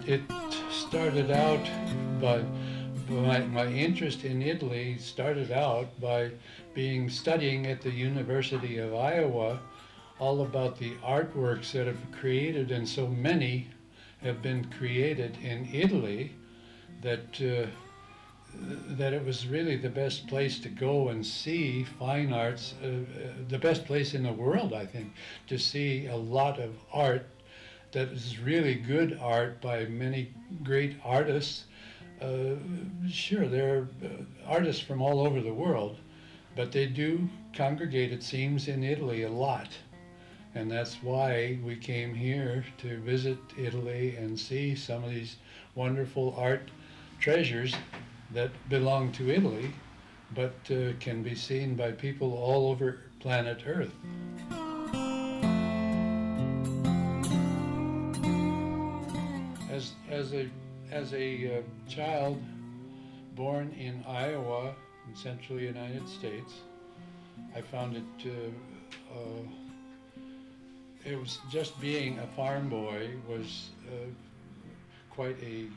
it started out by my interest in Italy started out by studying at the University of Iowa all about the artworks that have created, and so many have been created in Italy that that it was really the best place to go and see fine arts, the best place in the world, I think, to see a lot of art that is really good art by many great artists. Sure, there are artists from all over the world, but they do congregate, it seems, in Italy a lot. And that's why we came here to visit Italy and see some of these wonderful art treasures that belong to Italy, but can be seen by people all over planet Earth. As a child born in Iowa in central United States, I found it was just being a farm boy was quite a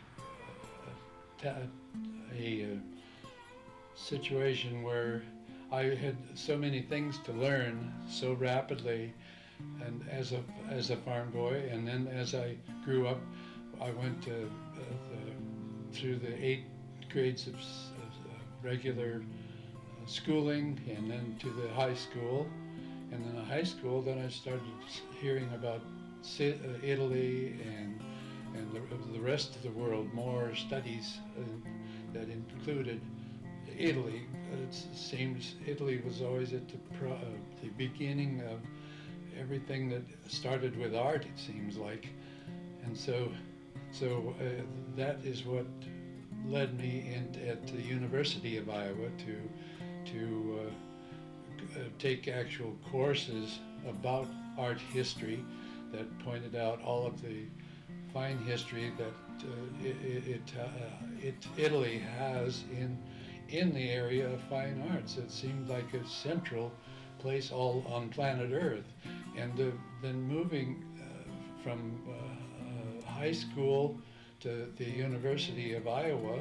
situation where I had so many things to learn so rapidly, and as a farm boy, and then as I grew up, I went through the 8 grades of regular schooling, and then to the high school, and then the high school. Then I started hearing about Italy and the rest of the world, more studies that included Italy. It seems Italy was always at the beginning of everything that started with art, it seems like. And so that is what led me at the University of Iowa to take actual courses about art history that pointed out all of the fine history that Italy has in the area of fine arts. It seemed like a central place all on planet Earth. And then moving from high school to the University of Iowa,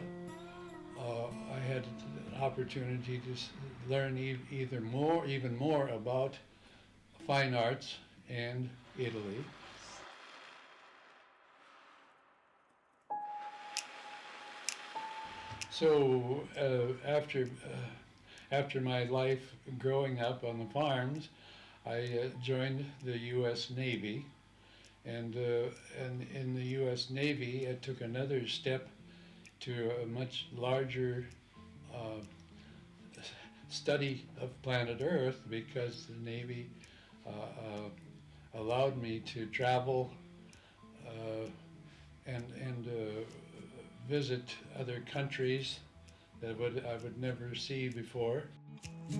I had an opportunity to learn even more about fine arts and Italy. So after my life growing up on the farms, I joined the U.S. Navy, and in the U.S. Navy, I took another step to a much larger study of planet Earth, because the Navy allowed me to travel and visit other countries that I would never see before. We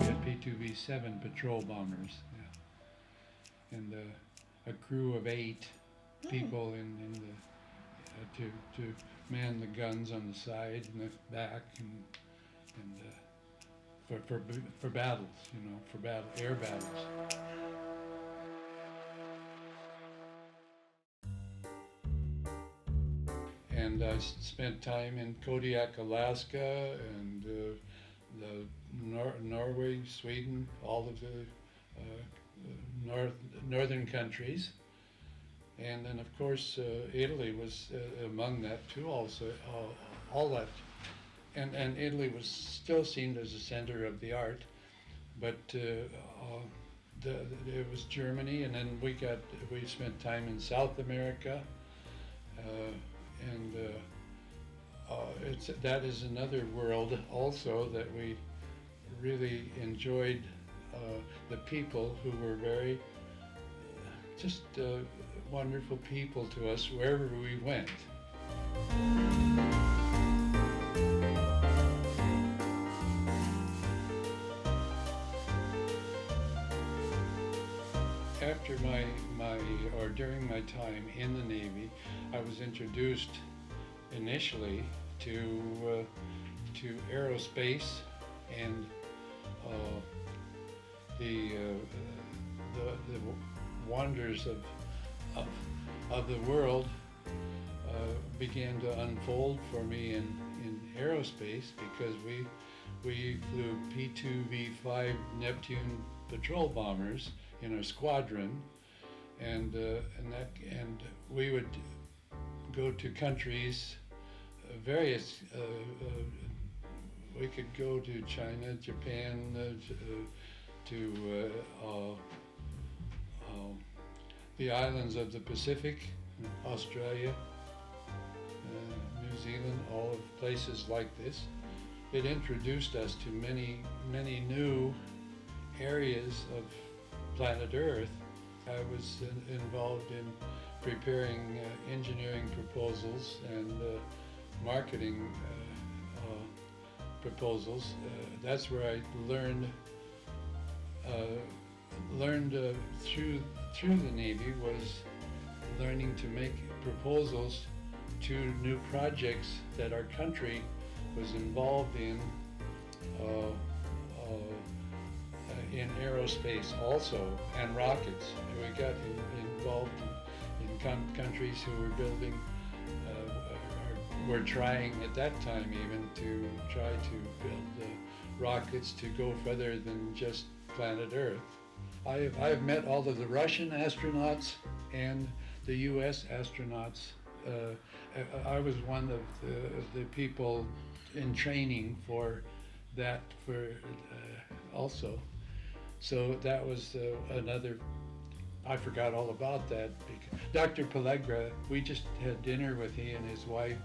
had P-2V-7 patrol bombers, yeah. And a crew of 8 people in the to man the guns on the side and the back, and for battles, for air battles. And I spent time in Kodiak, Alaska, and Norway, Sweden, all of the northern countries. And then, of course, Italy was among that too. Also, all that, and Italy was still seen as the center of the art, but it was Germany, and then we spent time in South America, and that is another world also that we really enjoyed. The people who were very just wonderful people to us wherever we went. After during my time in the Navy, I was introduced initially to Aerospace and the the wonders of, of the world began to unfold for me in aerospace, because we flew P-2V5 Neptune patrol bombers in our squadron, and we would go to countries, various. We could go to China, Japan, to the islands of the Pacific, Australia, New Zealand, all of places like this. It introduced us to many, many new areas of planet Earth. I was involved in preparing engineering proposals and marketing proposals. That's where I learned through the Navy, was learning to make proposals to new projects that our country was involved in aerospace also, and rockets. We got involved in countries who were building, were trying at that time even to try to build rockets to go further than just planet Earth. I've met all of the Russian astronauts and the U.S. astronauts. I was one of the people in training for that also. So that was another, I forgot all about that. Dr. Pellegra, we just had dinner with he and his wife,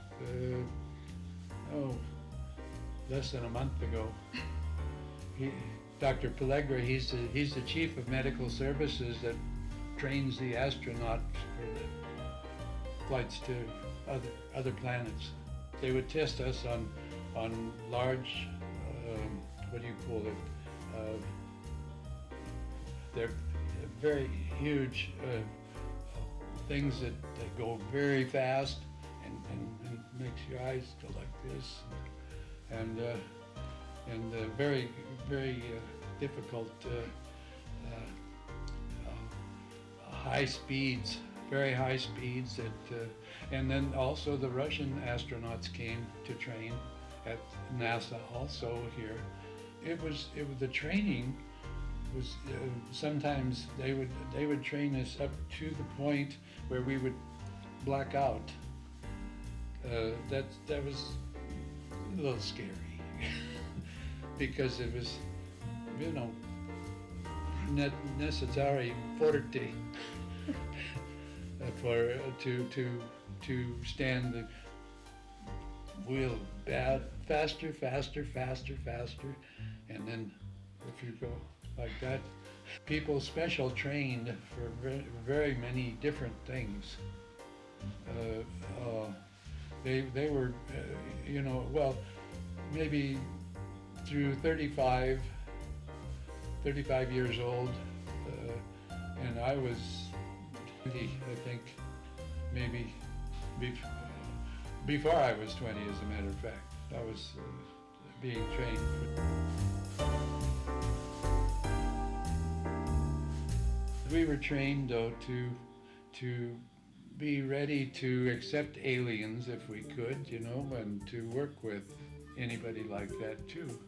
less than a month ago. Dr. Pellegra, he's the chief of medical services that trains the astronauts for the flights to other planets. They would test us on large, what do you call it? They're very huge things that go very fast and makes your eyes go like this, and very, very difficult high speeds, very high speeds. And then also the Russian astronauts came to train at NASA also here. It was the training was sometimes they would train us up to the point where we would black out. That was a little scary because it was, necessary forte for to stand the wheel faster, and then if you go like that, people special trained for very many different things. They were, well, maybe through 35 years old, and I was 20, I think, maybe before I was 20, as a matter of fact. I was being trained for. We were trained, though, to be ready to accept aliens if we could, and to work with anybody like that too.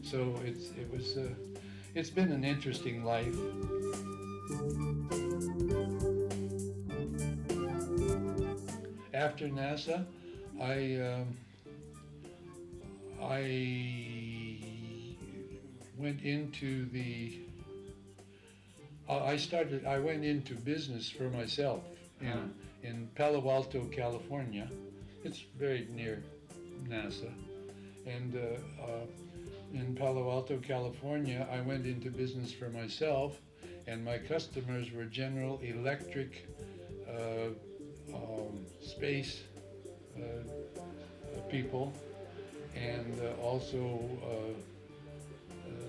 So it's been an interesting life. After NASA, I went into I went into business for myself in Palo Alto, California. It's very near NASA. And in Palo Alto, California, I went into business for myself, and my customers were General Electric, space people, and also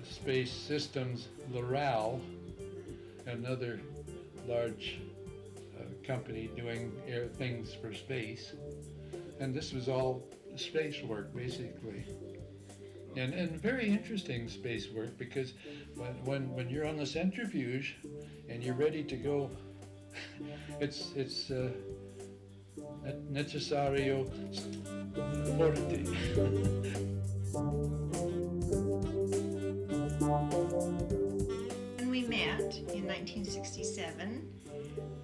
Space Systems, Loral, another large company doing things for space. And this was all space work, basically. And very interesting space work, because when you're on the centrifuge and you're ready to go, it's necessario forte. When we met in 1967,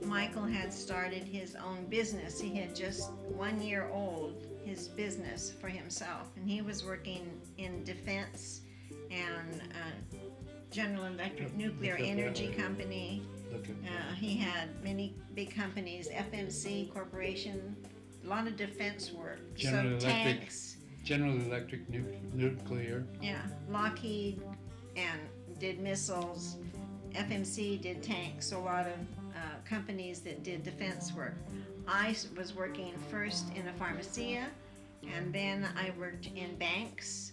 Michael had started his own business. He had just 1 year old his business for himself, and he was working in defense and General Electric nuclear energy company. He had many big companies, FMC Corporation, a lot of defense work. General Electric, tanks. General Electric nuclear. Yeah, Lockheed and did missiles. FMC did tanks. So a lot of companies that did defense work. I was working first in a pharmacia, and then I worked in banks.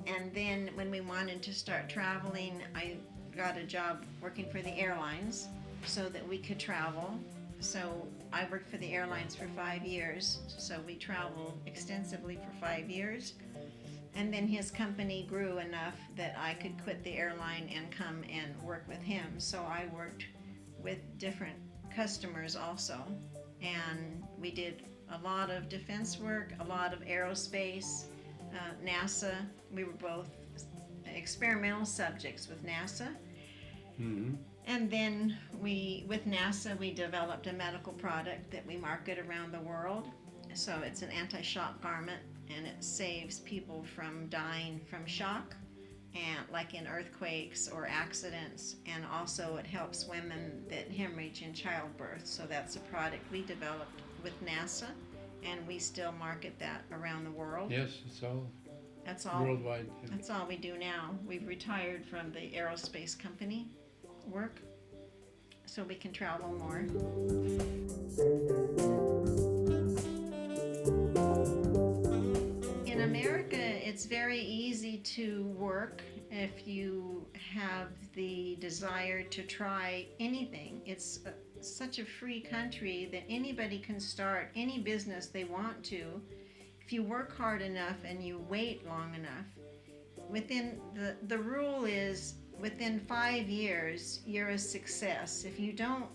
And then when we wanted to start traveling, I got a job working for the airlines so that we could travel. So I worked for the airlines for 5 years. So we traveled extensively for 5 years. And then his company grew enough that I could quit the airline and come and work with him. So I worked with different customers also. And we did a lot of defense work, a lot of aerospace, NASA. We were both experimental subjects with NASA. Mm-hmm. And then with NASA, we developed a medical product that we market around the world. So it's an anti-shock garment, and it saves people from dying from shock, and like in earthquakes or accidents. And also it helps women that hemorrhage in childbirth. So that's a product we developed with NASA, and we still market that around the world. Yes, That's all worldwide. That's all we do now. We've retired from the aerospace company work, so we can travel more. In America, it's very easy to work if you have the desire to try anything. It's such a free country that anybody can start any business they want to. If you work hard enough and you wait long enough, within the rule is within 5 years you're a success. If you don't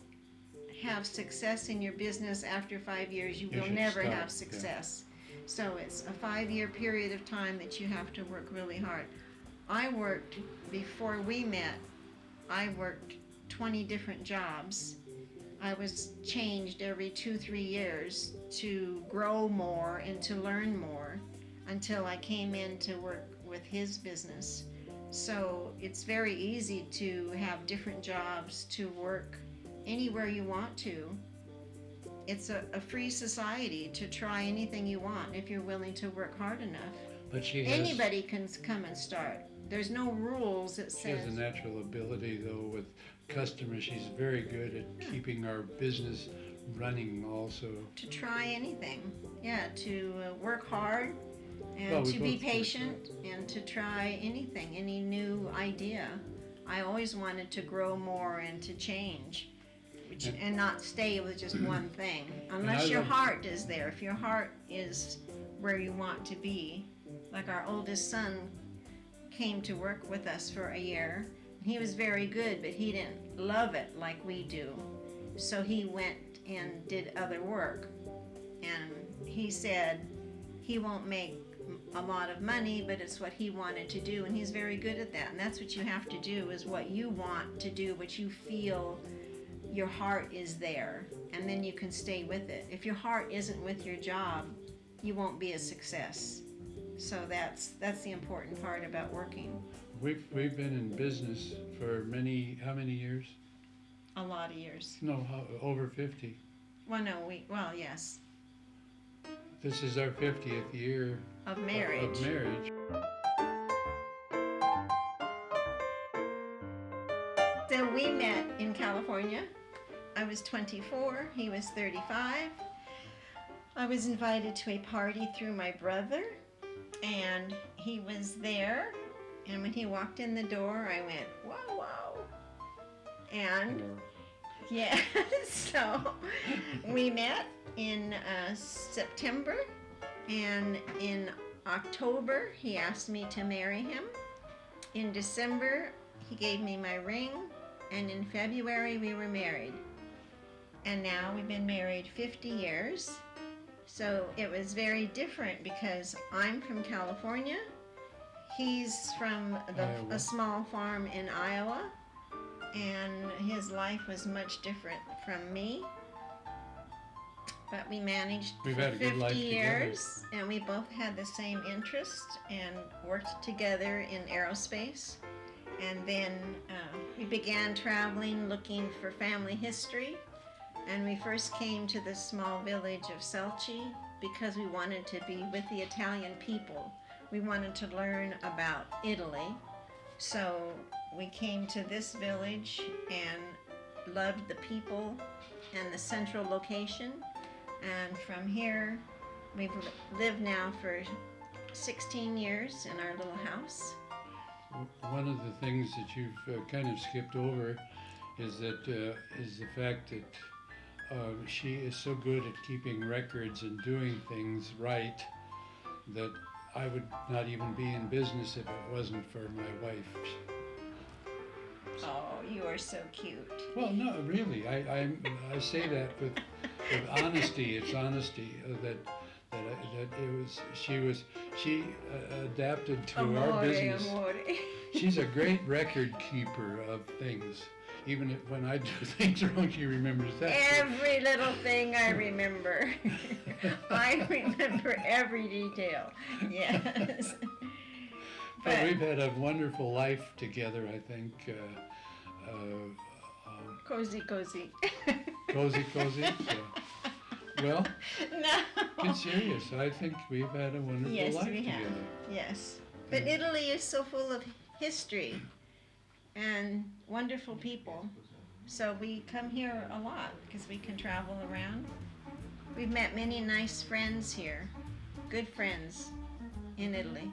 have success in your business after 5 years, you will never have success. Yeah. So it's a 5-year period of time that you have to work really hard. Before we met, I worked 20 different jobs. I was changed every 2-3 years to grow more and to learn more until I came in to work with his business. So it's very easy to have different jobs, to work anywhere you want to. It's a free society to try anything you want if you're willing to work hard enough. But anybody can come and start. There's no rules that says. She has a natural ability, though, with customers. She's very good at keeping our business running also. To try anything. Yeah, to work hard and to be patient and to try anything, any new idea. I always wanted to grow more and to change, and not stay with just one thing. Unless your heart is there. If your heart is where you want to be. Like our oldest son came to work with us for a year. He was very good, but he didn't love it like we do. So he went and did other work. And he said he won't make a lot of money, but it's what he wanted to do, and he's very good at that. And that's what you have to do, is what you want to do, what you feel your heart is there, and then you can stay with it. If your heart isn't with your job, you won't be a success. So that's the important part about working. We've been in business for how many years? A lot of years. No, over 50. Well, no, yes. This is our 50th year of marriage. So we met in California. I was 24, he was 35. I was invited to a party through my brother, and he was there. And when he walked in the door, I went, whoa, whoa. And yeah, so we met in September, and in October, he asked me to marry him. In December, he gave me my ring. And in February, we were married. And now we've been married 50 years. So it was very different because I'm from California. He's from a small farm in Iowa. And his life was much different from me. But we managed We've for had a good 50 life years, and we both had the same interest and worked together in aerospace. And then we began traveling, looking for family history. And we first came to the small village of Selci because we wanted to be with the Italian people. We wanted to learn about Italy. So we came to this village and loved the people and the central location. And from here, we've lived now for 16 years in our little house. One of the things that you've kind of skipped over is the fact that she is so good at keeping records and doing things right that I would not even be in business if it wasn't for my wife. Oh, you are so cute. Well, no, really, I say that with honesty. It's honesty that she adapted to our business. Amore. She's a great record keeper of things. Even when I do things wrong, she remembers that. Every little thing I remember. I remember every detail. Yes. But we've had a wonderful life together, I think. Cozy. Cozy. So. Well, No. get serious. I think we've had a wonderful Yes, life we have. together. Yes. But Italy is so full of history and wonderful people. So we come here a lot because we can travel around. We've met many nice friends here, good friends in Italy,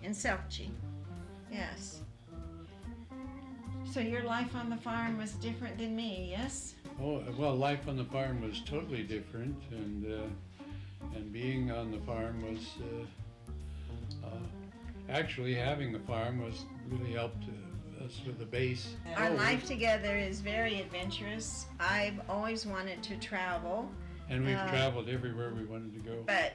in Selci. Yes. So your life on the farm was different than me, yes? Oh, well, life on the farm was totally different, and being on the farm was actually having a farm was really helped us with the base. Our life together is very adventurous. I've always wanted to travel. And we've traveled everywhere we wanted to go. But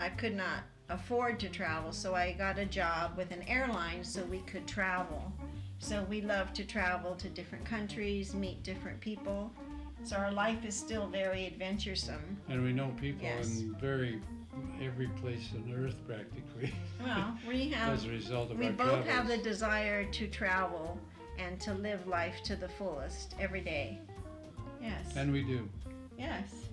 I could not afford to travel, so I got a job with an airline so we could travel. So we love to travel to different countries, meet different people. So our life is still very adventuresome. And we know people Yes. in every place on earth practically. Well, as a result of we our both have the travels. desire to travel and to live life to the fullest every day. Yes. And we do. Yes.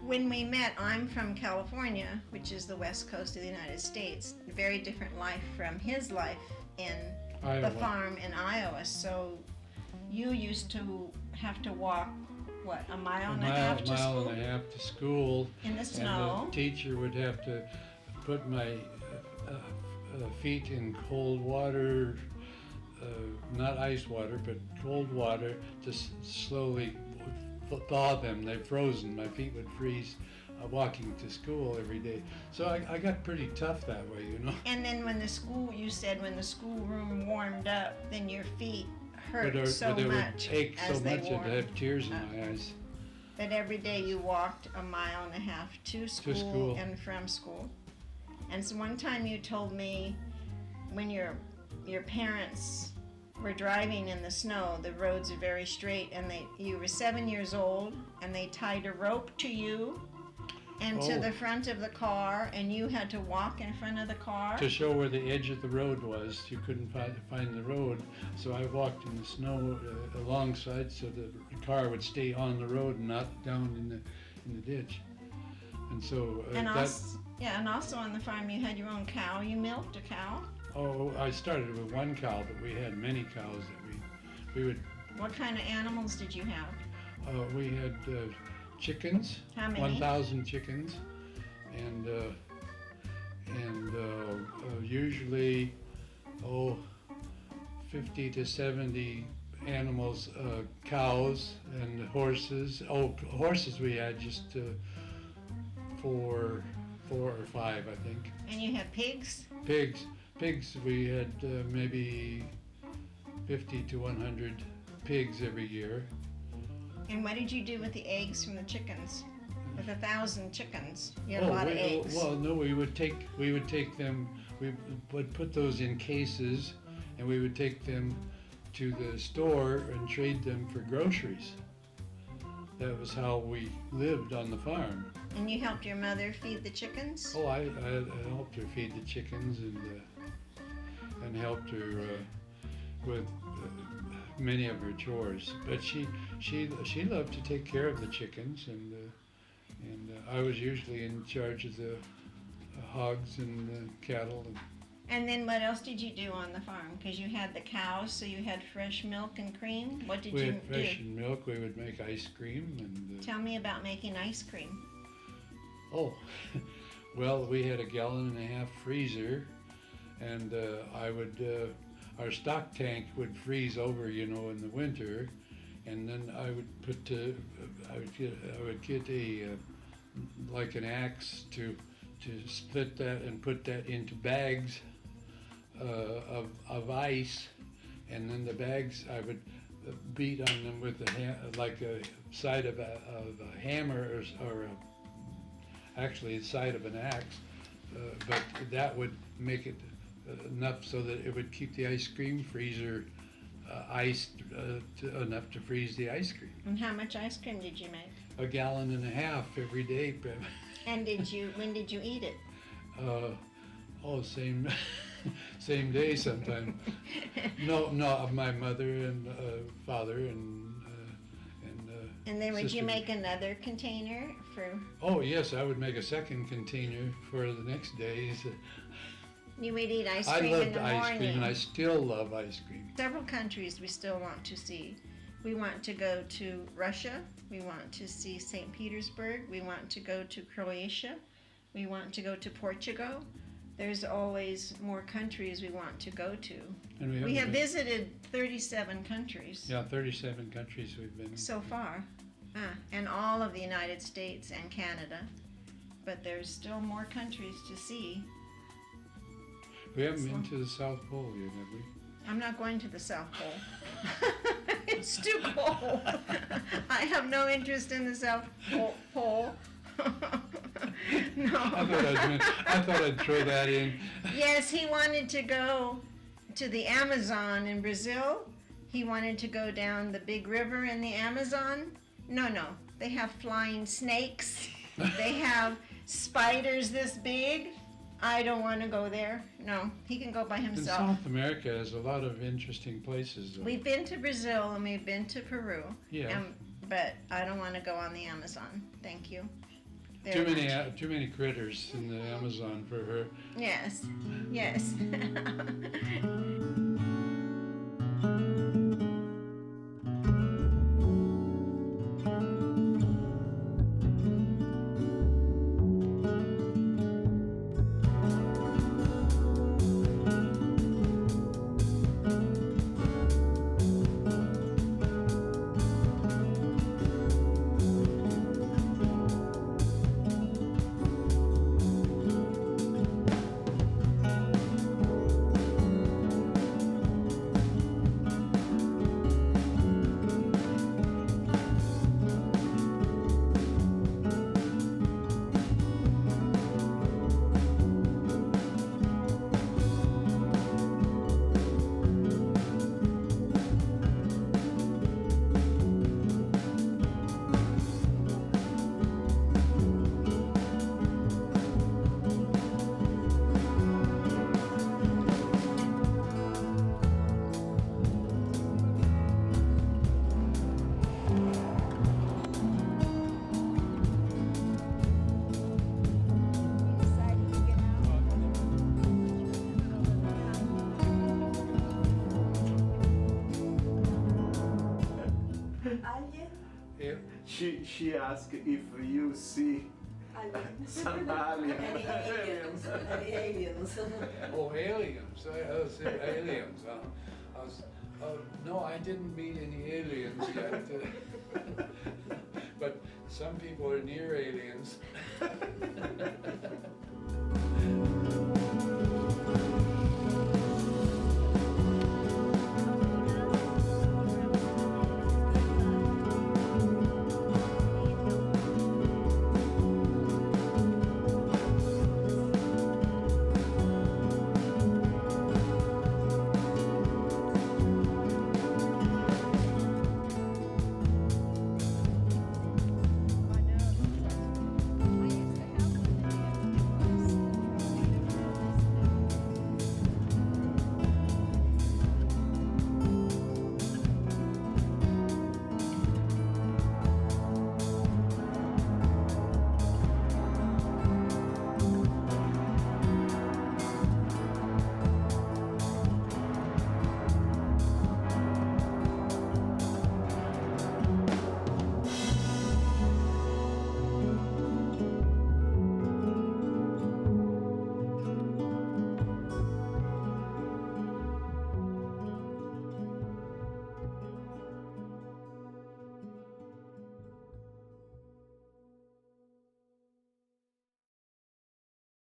When we met, I'm from California, which is the west coast of the United States. A very different life from his life in Iowa. the farm in Iowa. So you used to have to walk, what, a mile and a half to school? A mile and a half to school. In the snow. And the teacher would have to put my feet in cold water, not ice water, but cold water to slowly thaw them. They're frozen. My feet would freeze walking to school every day. So I got pretty tough that way, you know. And then you said when the schoolroom warmed up, then your feet hurt so they much would ache as so they much warmed I'd have tears in my eyes. That every day you walked a mile and a half to school and from school. And so one time you told me when your parents were driving in the snow, the roads are very straight, and you were 7 years old, and they tied a rope to you and to the front of the car, and you had to walk in front of the car. To show where the edge of the road was. You couldn't find the road, so I walked in the snow alongside so the car would stay on the road and not down in the ditch. And so and also on the farm you had your own cow. You milked a cow. Oh, I started with one cow, but we had many cows that we would. What kind of animals did you have? We had chickens. How many? 1,000 chickens, and usually 50 to 70 animals, cows and horses. Horses we had just four 4 or 5, I think. And you have pigs? Pigs, we had maybe 50 to 100 pigs every year. And what did you do with the eggs from the chickens? With 1,000 chickens, you had a lot of eggs. Well, no, we would take them, we would put those in cases, and we would take them to the store and trade them for groceries. That was how we lived on the farm. And you helped your mother feed the chickens? Oh, I helped her feed the chickens and helped her with many of her chores. But she loved to take care of the chickens, and I was usually in charge of the hogs and the cattle. And then what else did you do on the farm? Because you had the cows, so you had fresh milk and cream. What did you do? We had fresh milk. We would make ice cream. And tell me about making ice cream. Oh, well, we had a 1.5 gallon freezer, and our stock tank would freeze over, in the winter, and then I would get like an axe to split that and put that into bags of ice, and then the bags I would beat on them with like a side of a hammer or actually the side of an axe, but that would make it enough so that it would keep the ice cream freezer iced enough to freeze the ice cream. And how much ice cream did you make? 1.5 gallons every day. And when did you eat it? Same day sometime. No, my mother and father and then would sister. you make another container for? Oh yes, I would make a second container for the next days. You would eat ice cream in the morning. I loved ice cream, and I still love ice cream. Several countries we still want to see. We want to go to Russia. We want to see St. Petersburg. We want to go to Croatia. We want to go to Portugal. There's always more countries we want to go to. And we have visited 37 countries. Yeah, 37 countries we've been so far. And all of the United States and Canada. But there's still more countries to see. We haven't been to the South Pole yet, have we? I'm not going to the South Pole. It's too cold. I have no interest in the South Pole. No. I thought I'd throw that in. Yes, he wanted to go to the Amazon in Brazil. He wanted to go down the big river in the Amazon. No, they have flying snakes. They have spiders this big. I don't want to go there. No, he can go by himself. And South America has a lot of interesting places. We've been to Brazil and we've been to Peru. Yeah. But I don't want to go on the Amazon. Thank you. Too many critters in the Amazon for her. Yes. She asked if you see some aliens. Any aliens. Oh, aliens. I said aliens. No, I didn't meet any aliens yet. but some people are near aliens.